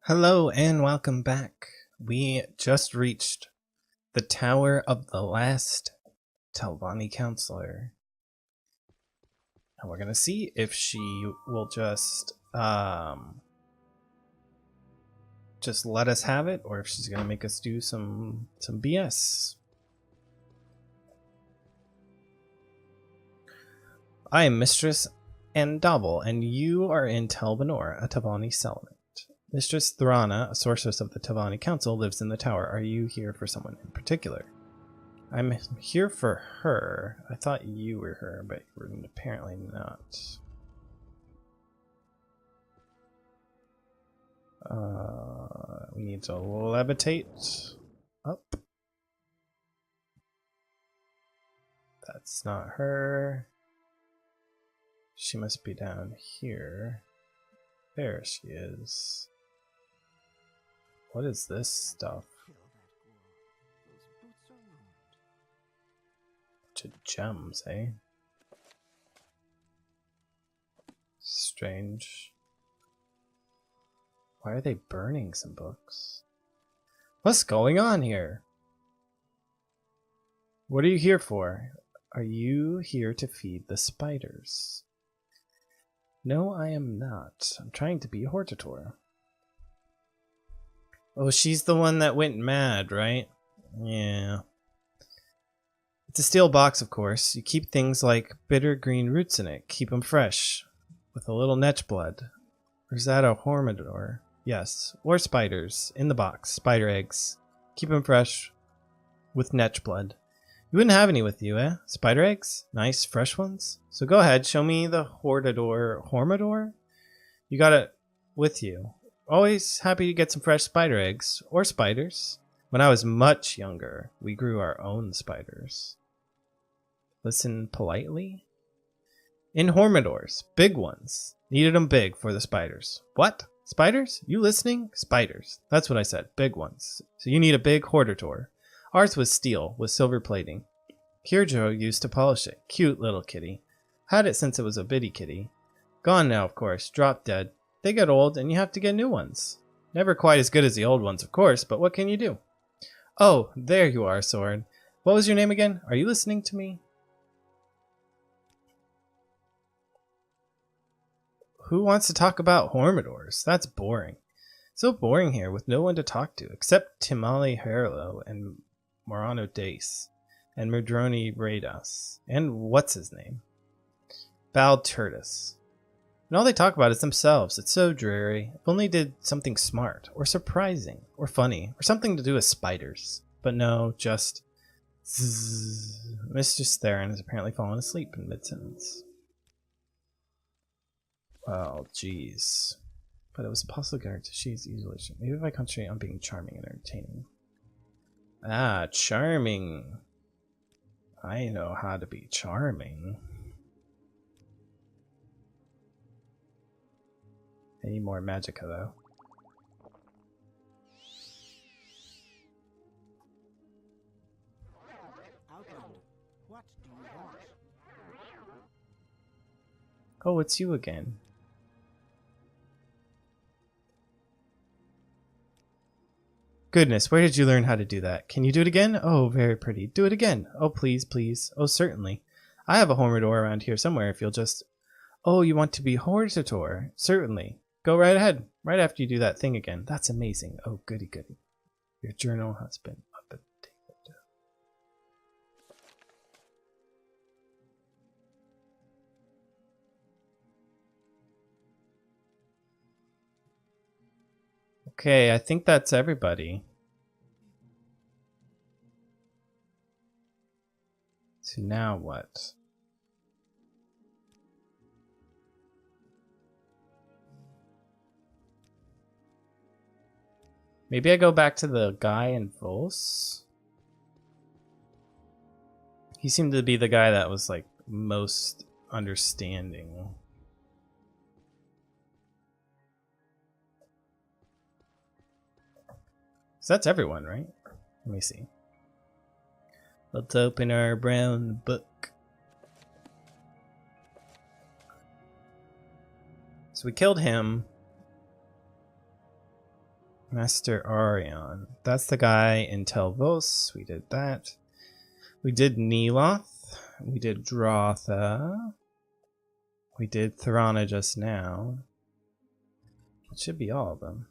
Hello and welcome back. We just reached the Tower of the Last Telvanni Counselor. And we're gonna see if she will just let us have it, or if she's gonna make us do some BS. I am Mistress Andabel, and you are in Telvanor, a Telvanni settlement. Mistress Thrana, a sorceress of the Telvanni Council, lives in the tower. Are you here for someone in particular? I'm here for her. I thought you were her, but you're apparently not. We need to levitate up. That's not her. She must be down here. There she is. What is this stuff? Bunch of gems, eh? Strange. Why are they burning some books? What's going on here? What are you here for? Are you here to feed the spiders? No, I am not. I'm trying to be a hortator. Oh, she's the one that went mad, right? Yeah. It's a steel box, of course. You keep things like bitter green roots in it. Keep them fresh. With a little netch blood. Or is that a hormidor? Yes. Or spiders. In the box. Spider eggs. Keep them fresh. With netch blood. You wouldn't have any with you, eh? Spider eggs? Nice, fresh ones? So go ahead, show me the hormidor? You got it with you. Always happy to get some fresh spider eggs. Or spiders. When I was much younger, we grew our own spiders. Listen politely. In hormidors. Big ones. Needed them big for the spiders. What? Spiders? You listening? Spiders. That's what I said. Big ones. So you need a big hortator. Ours was steel, with silver plating. Kirjo used to polish it. Cute little kitty. Had it since it was a bitty kitty. Gone now, of course. Dropped dead. They get old, and you have to get new ones. Never quite as good as the old ones, of course, but what can you do? Oh, there you are, Sword. What was your name again? Are you listening to me? Who wants to talk about hormidors? That's boring. So boring here, with no one to talk to, except Timali Herlo and Morano Dace, and Murdroni Radas, and what's his name? Balturtus. And all they talk about is themselves. It's so dreary. If only did something smart, or surprising, or funny, or something to do with spiders. But no, just zzz. Mistress Theron has apparently fallen asleep in mid-sentence. Well, jeez. But it was possible to she's easily. Maybe if I concentrate on being charming and entertaining. Ah, charming. I know how to be charming. Any more magicka, though? Oh, it's you again. Goodness, where did you learn how to do that? Can you do it again? Oh, very pretty. Do it again. Oh, please, please. Oh, certainly. I have a hormidor around here somewhere if you'll just... Oh, you want to be hortator? Certainly. Go right ahead. Right after you do that thing again. That's amazing. Oh, goody goody. Your journal has been updated. Okay, I think that's everybody. So now what? Maybe I go back to the guy in Vos? He seemed to be the guy that was like most understanding. So that's everyone, right? Let me see. Let's open our brown book. So we killed him. Master Arion. That's the guy in Telvos. We did that. We did Neloth. We did Drotha. We did Thrana just now. It should be all of them.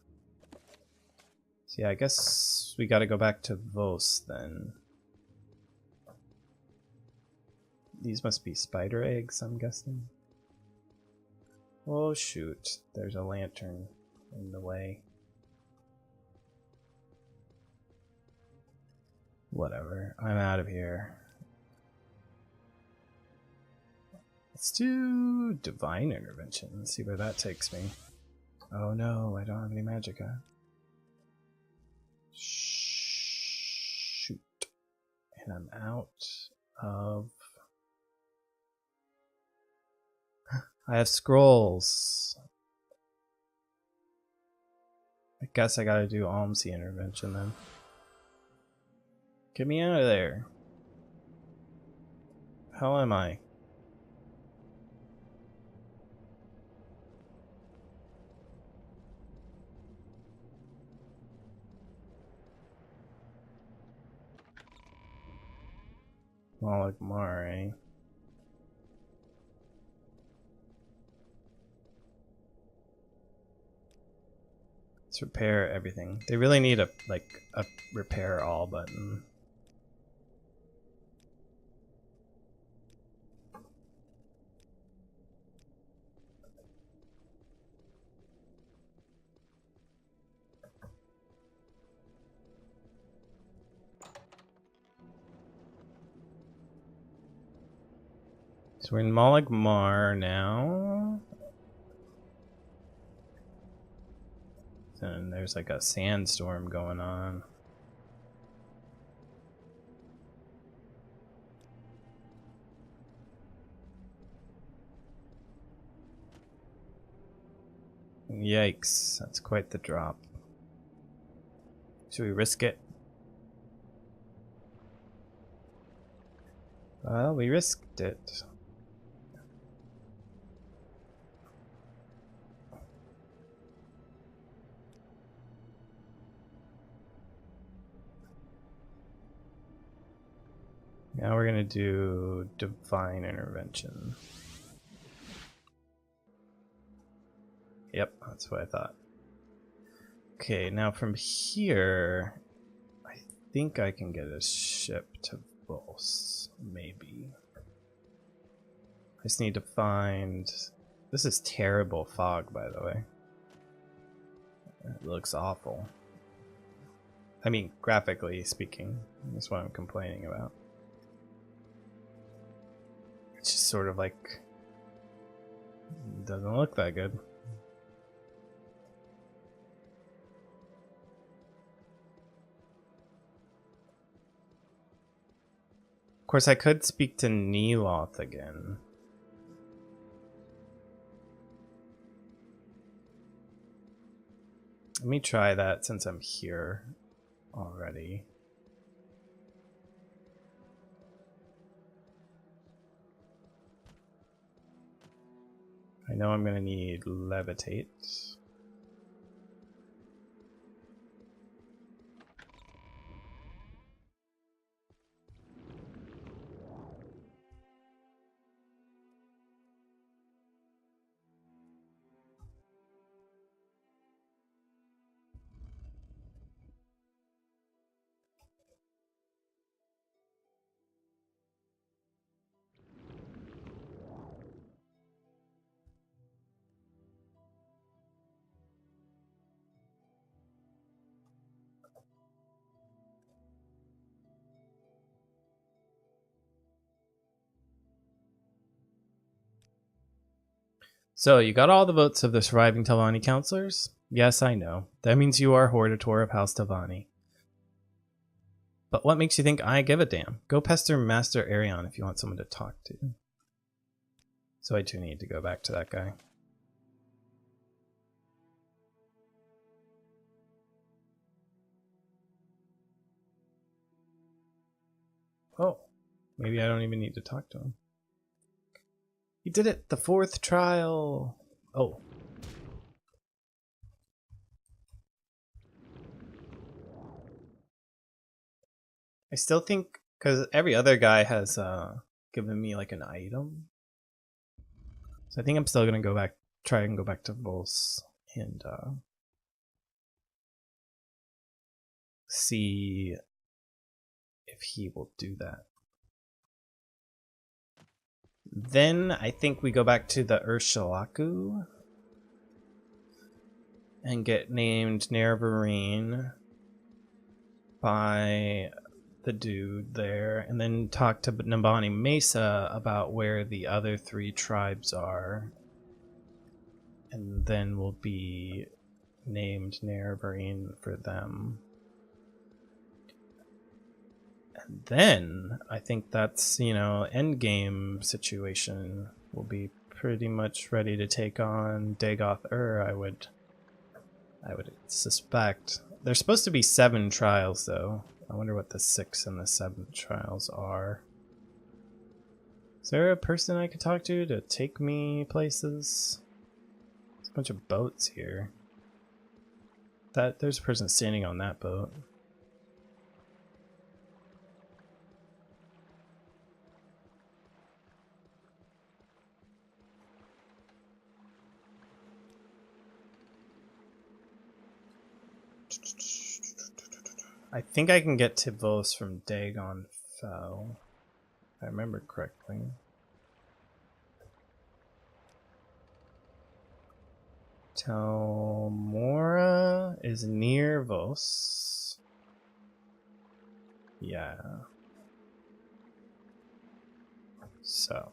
So yeah, I guess we gotta go back to Vos then. These must be spider eggs, I'm guessing. Oh shoot, there's a lantern in the way. Whatever, I'm out of here. Let's do Divine Intervention and see where that takes me. Oh no, I don't have any magicka. Shoot. And I'm out of... I have scrolls. I guess I gotta do Almsy Intervention then. Get me out of there. How am I? Malik Mare. Let's repair everything. They really need a repair all button. So we're in Malik Mar now. And there's like a sandstorm going on. Yikes, that's quite the drop. Should we risk it? Well, we risked it. Now we're gonna do Divine Intervention. Yep, that's what I thought. Okay, now from here, I think I can get a ship to Vos, maybe. I just need to find... This is terrible fog, by the way. It looks awful. I mean, graphically speaking, that's what I'm complaining about. It's just sort of like... doesn't look that good. Of course, I could speak to Neloth again. Let me try that since I'm here already. I know I'm going to need Levitate. So, you got all the votes of the surviving Telvanni counselors? Yes, I know. That means you are Hortator of House Telvanni. But what makes you think I give a damn? Go pester Master Arion if you want someone to talk to. So I too need to go back to that guy. Oh, maybe I don't even need to talk to him. He did it! The 4th trial! Oh. I still think, because every other guy has given me like an item. So I think I'm still gonna go back, try and go back to Vos and see if he will do that. Then I think we go back to the Ursulaku and get named Nerevarine by the dude there, and then talk to Nabani Mesa about where the other 3 tribes are, and then we'll be named Nerevarine for them. And then I think that's, you know, end game situation. We'll be pretty much ready to take on Dagoth I would suspect. There's supposed to be 7 trials though. I wonder what the 6 and the 7 trials are. Is there a person I could talk to take me places? There's a bunch of boats here. There's a person standing on that boat. I think I can get to Vos from Dagon Fell, if I remember correctly. Telmora is near Vos. Yeah. So.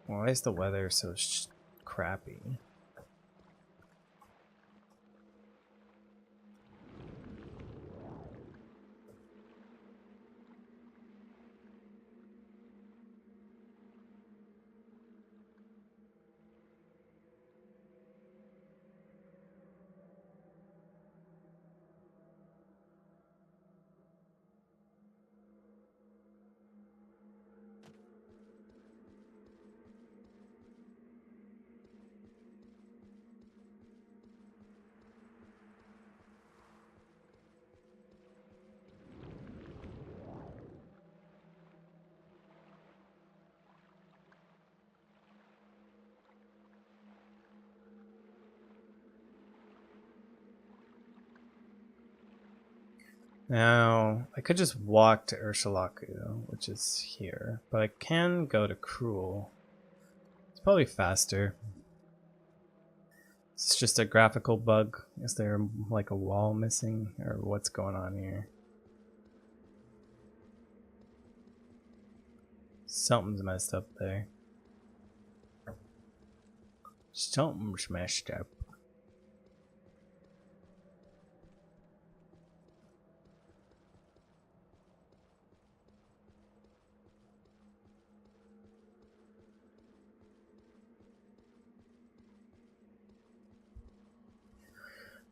Why is the weather so crappy? Now, I could just walk to Ursulaku, which is here, but I can go to Cruel. It's probably faster. It's just a graphical bug. Is there like a wall missing, or what's going on here? Something's messed up there. Something's messed up.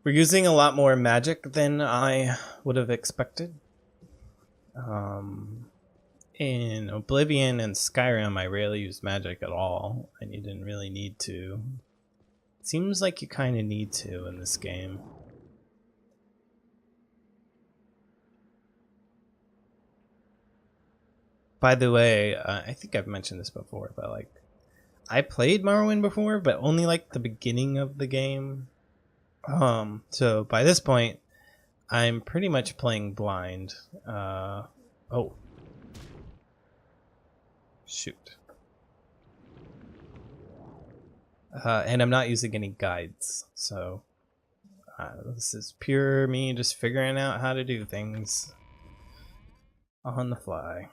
We're using a lot more magic than I would have expected. In Oblivion and Skyrim, I rarely used magic at all, and you didn't really need to. Seems like you kind of need to in this game. By the way, I think I've mentioned this before, but like, I played Morrowind before, but only like the beginning of the game. So by this point, I'm pretty much playing blind. Oh. Shoot. And I'm not using any guides, so this is pure me just figuring out how to do things on the fly.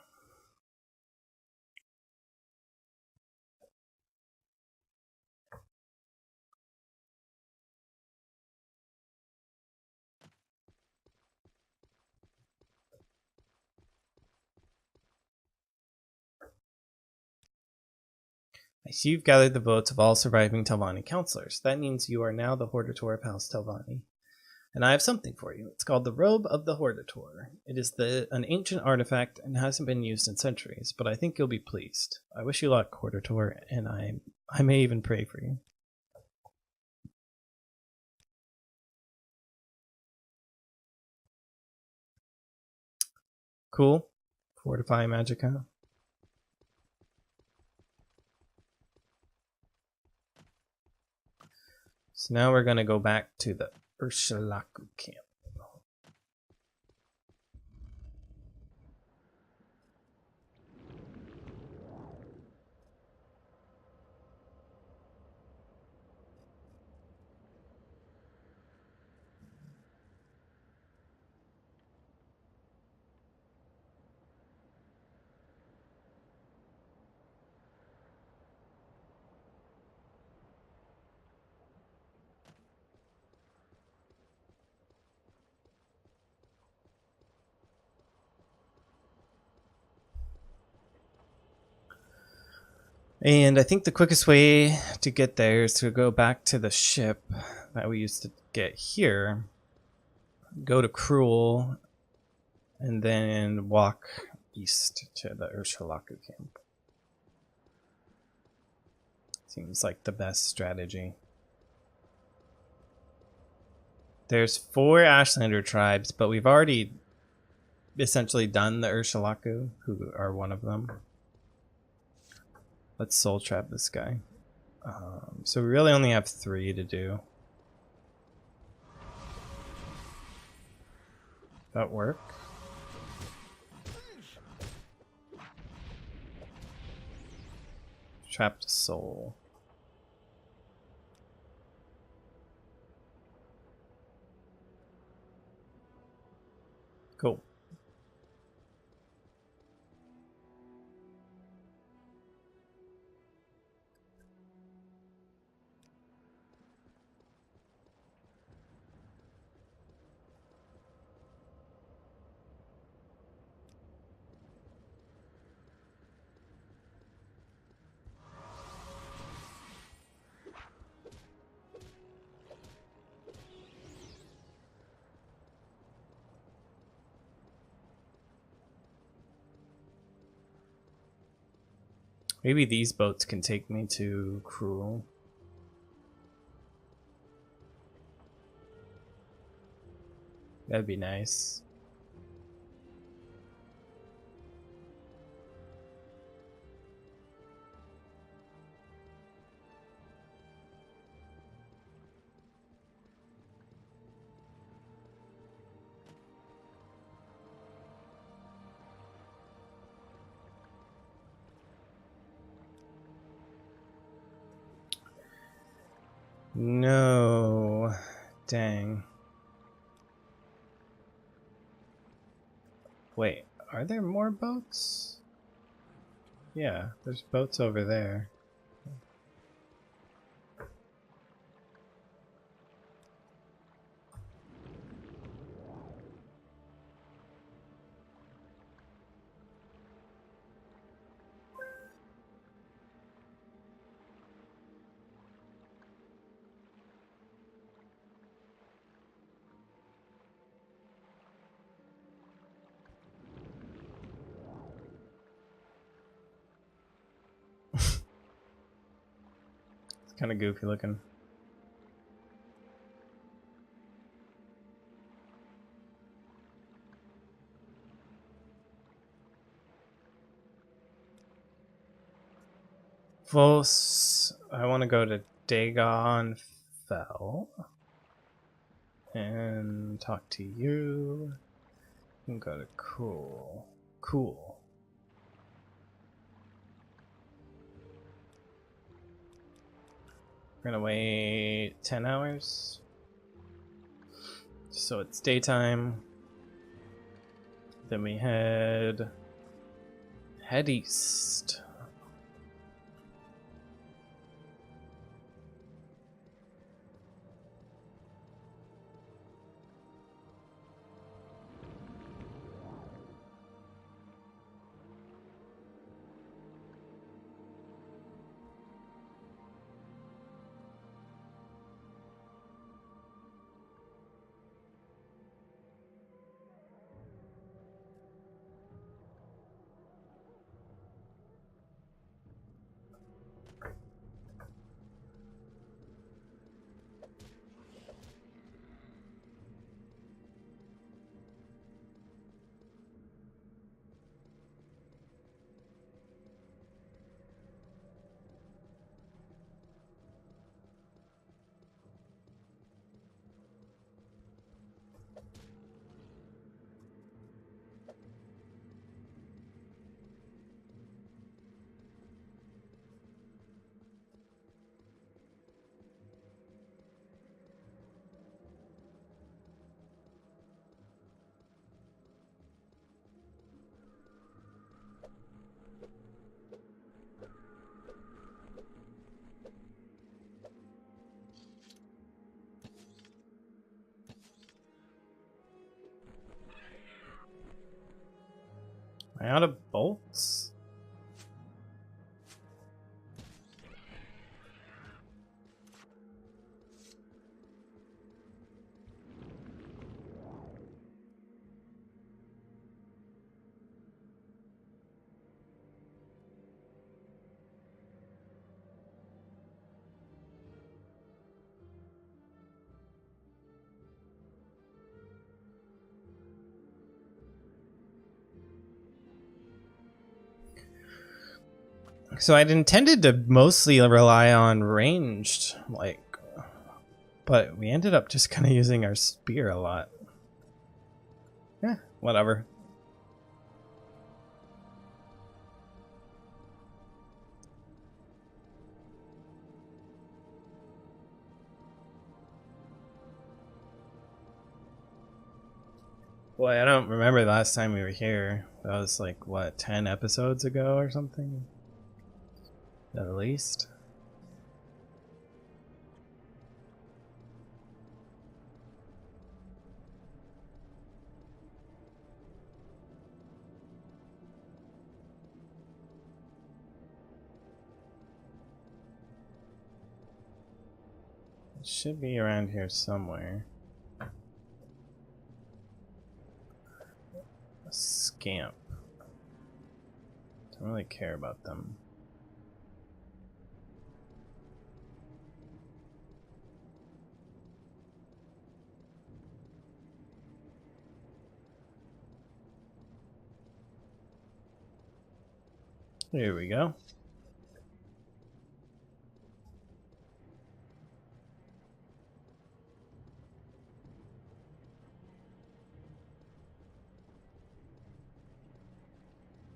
I see you've gathered the votes of all surviving Telvanni counselors. That means you are now the Hordator of House Telvanni. And I have something for you. It's called the Robe of the Hordator. It is an ancient artifact and hasn't been used in centuries, but I think you'll be pleased. I wish you luck, Hordator, and I may even pray for you. Cool. Fortify Magicka. So now we're going to go back to the Ursulaku camp. And I think the quickest way to get there is to go back to the ship that we used to get here, go to Cruel, and then walk east to the Ursulaku camp. Seems like the best strategy. There's 4 Ashlander tribes, but we've already essentially done the Ursulaku, who are one of them. Let's soul trap this guy. So we really only have 3 to do. That work? Trapped soul. Cool. Maybe these boats can take me to Cruel. That'd be nice. No. Dang. Wait, are there more boats? Yeah, there's boats over there. Kind of goofy looking. Vos, I want to go to Dagon Fell and talk to you. And go to Cool. Cool. We're gonna wait 10 hours. So it's daytime. Then we head east. I out of bolts? So I'd intended to mostly rely on ranged, but we ended up just kind of using our spear a lot. Yeah, whatever. Boy, I don't remember the last time we were here. That was like, what, 10 episodes ago or something? At least. It should be around here somewhere. A scamp. Don't really care about them. Here we go.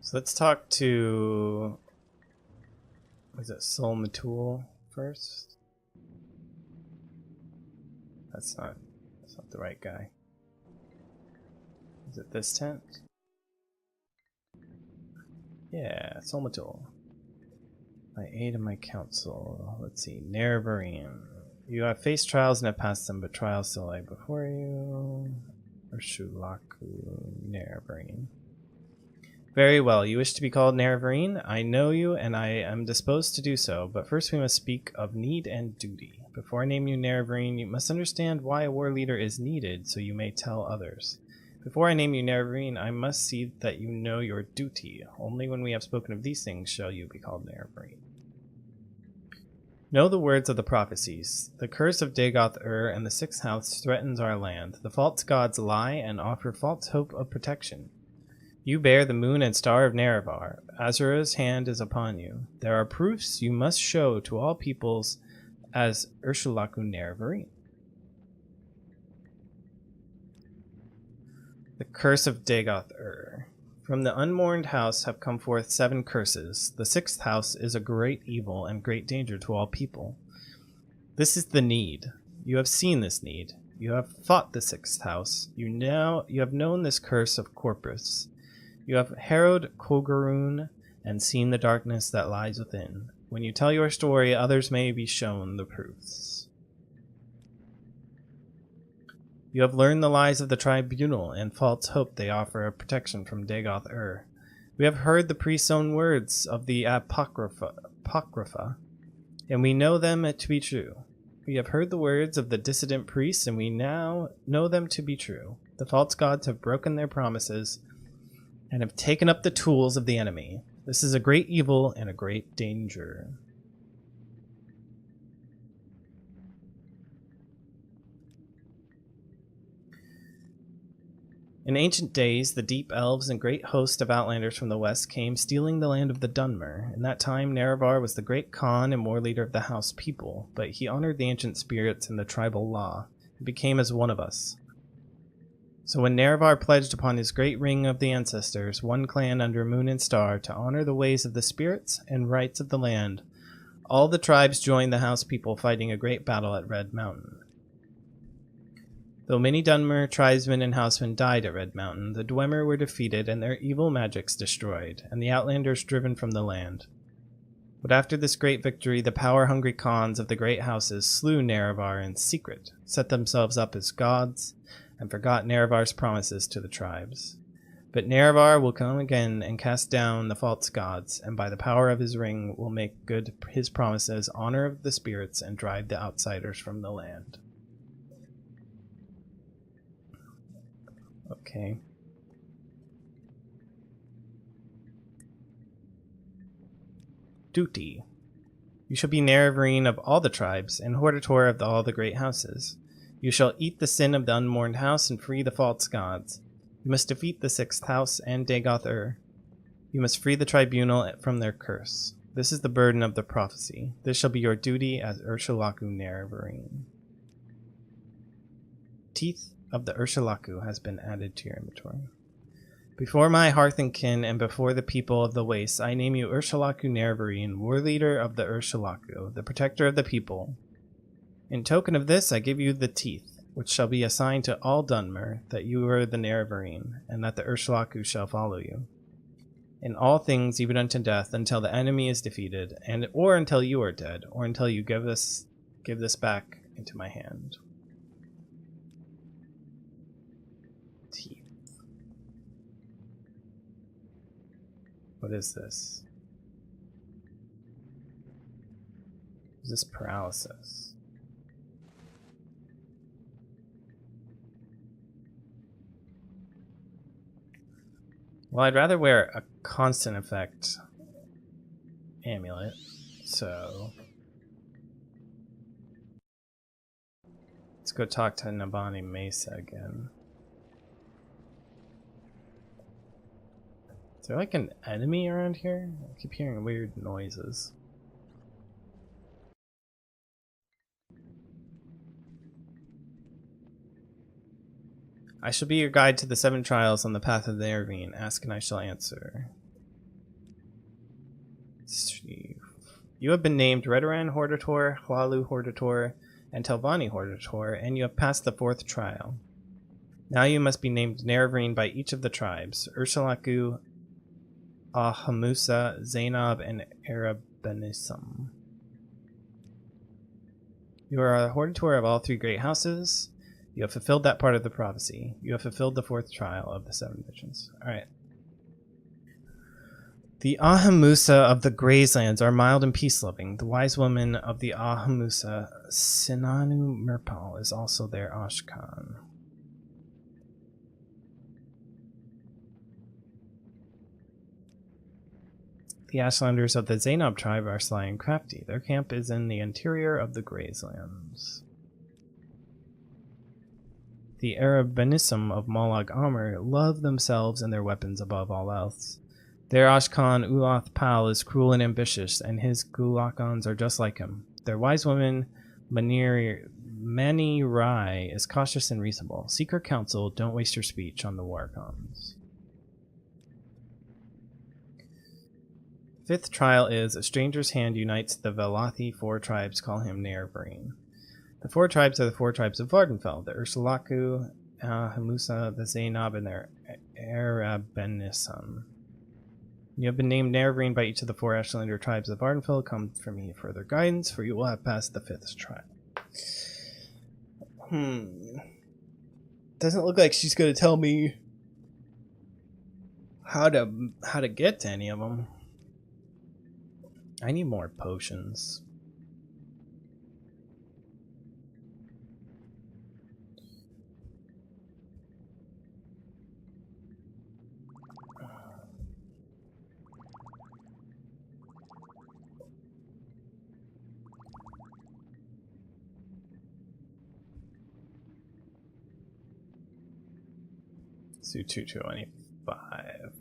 So let's talk to, was it Solmatul first? That's not the right guy. Is it this tent? Yeah, Solmatul. My aid and my counsel. Let's see, Nerevarine. You have faced trials and have passed them, but trials still lie before you. Urshulaku Nerevarine. Very well, you wish to be called Nerevarine? I know you, and I am disposed to do so, but first we must speak of need and duty. Before I name you Nerevarine, you must understand why a war leader is needed, so you may tell others. Before I name you Nerevarine, I must see that you know your duty. Only when we have spoken of these things shall you be called Nerevarine. Know the words of the prophecies. The curse of Dagoth-Ur and the sixth house threatens our land. The false gods lie and offer false hope of protection. You bear the moon and star of Nerevar. Azura's hand is upon you. There are proofs you must show to all peoples as Urshulaku Nerevarine. The curse of Dagoth-Ur. From the unmourned house have come forth 7 curses. The sixth house is a great evil and great danger to all people. This is the need. You have seen this need. You have fought the sixth house. You have known this curse of Corpus. You have harrowed Kolgarun and seen the darkness that lies within. When you tell your story, others may be shown the proofs. You have learned the lies of the Tribunal and false hope they offer of protection from Dagoth-Ur. We have heard the priest's own words of the Apocrypha, and we know them to be true. We have heard the words of the dissident priests, and we now know them to be true. The false gods have broken their promises and have taken up the tools of the enemy. This is a great evil and a great danger. In ancient days, the deep elves and great host of outlanders from the west came stealing the land of the Dunmer. In that time, Nerevar was the great Khan and war leader of the house people, but he honored the ancient spirits and the tribal law, and became as one of us. So when Nerevar pledged upon his great ring of the ancestors, one clan under moon and star, to honor the ways of the spirits and rights of the land, all the tribes joined the house people fighting a great battle at Red Mountain. Though many Dunmer tribesmen and housemen died at Red Mountain, the Dwemer were defeated and their evil magics destroyed, and the outlanders driven from the land. But after this great victory, the power-hungry Khans of the great houses slew Nerevar in secret, set themselves up as gods, and forgot Nerevar's promises to the tribes. But Nerevar will come again and cast down the false gods, and by the power of his ring will make good his promises, honor of the spirits, and drive the outsiders from the land. Okay. Duty. You shall be Nerevarine of all the tribes, and Hortator of all the great houses. You shall eat the sin of the unmourned house and free the false gods. You must defeat the sixth house and Dagoth-Ur. You must free the tribunal from their curse. This is the burden of the prophecy. This shall be your duty as Urshulaku Nerevarine. Teeth of the Urshulaku has been added to your inventory. Before my hearth and kin and before the people of the wastes, I name you Urshulaku Nerevarine, war leader of the Urshulaku, the protector of the people. In token of this, I give you the teeth, which shall be assigned to all Dunmer, that you are the Nerevarine, and that the Urshulaku shall follow you. In all things, even unto death, until the enemy is defeated, or until you are dead, or until you give this back into my hand. Teeth. What is this? Is this paralysis? Well, I'd rather wear a constant effect amulet, so let's go talk to Nabani Mesa again. Is there like an enemy around here? I keep hearing weird noises. I shall be your guide to the 7 trials on the path of the Nerevarine. Ask and I shall answer. You have been named Redoran Hortator, Hualu Hortator, and Telvanni Hortator, and you have passed the 4th trial. Now you must be named Nerevarine by each of the tribes, Urshulaku, Ahamusa, Zainab, and Arabenisum. You are a Hortator of all 3 great houses. You have fulfilled that part of the prophecy. You have fulfilled the 4th trial of the 7 visions. Alright. The Ahamusa of the Grazelands are mild and peace-loving. The wise woman of the Ahamusa, Sinanu Mirpal, is also their Ashkan. The Ashlanders of the Zainab tribe are sly and crafty. Their camp is in the interior of the Grazelands. The Arabenism of Molag Amr love themselves and their weapons above all else. Their Ashkan Uloth Pal is cruel and ambitious, and his Gulakans are just like him. Their wise woman Mani Rai is cautious and reasonable. Seek her counsel, don't waste your speech on the Warcons. 5th trial is A Stranger's Hand Unites the Velathi 4 tribes, call him Nerevarine. The 4 tribes are the 4 tribes of Vardenfell, the Urshulaku, Hamusa, the Zainab, and their Arabenisum. You have been named Nerevarine by each of the 4 Ashlander tribes of Vardenfell. Come for me further guidance, for you will have passed the 5th trial. Doesn't look like she's going to tell me how to get to any of them. I need more potions. Let's do 225.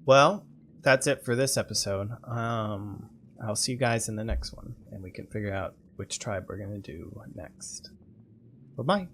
Well, that's it for this episode. I'll see you guys in the next one, and we can figure out which tribe we're going to do next. Bye-bye.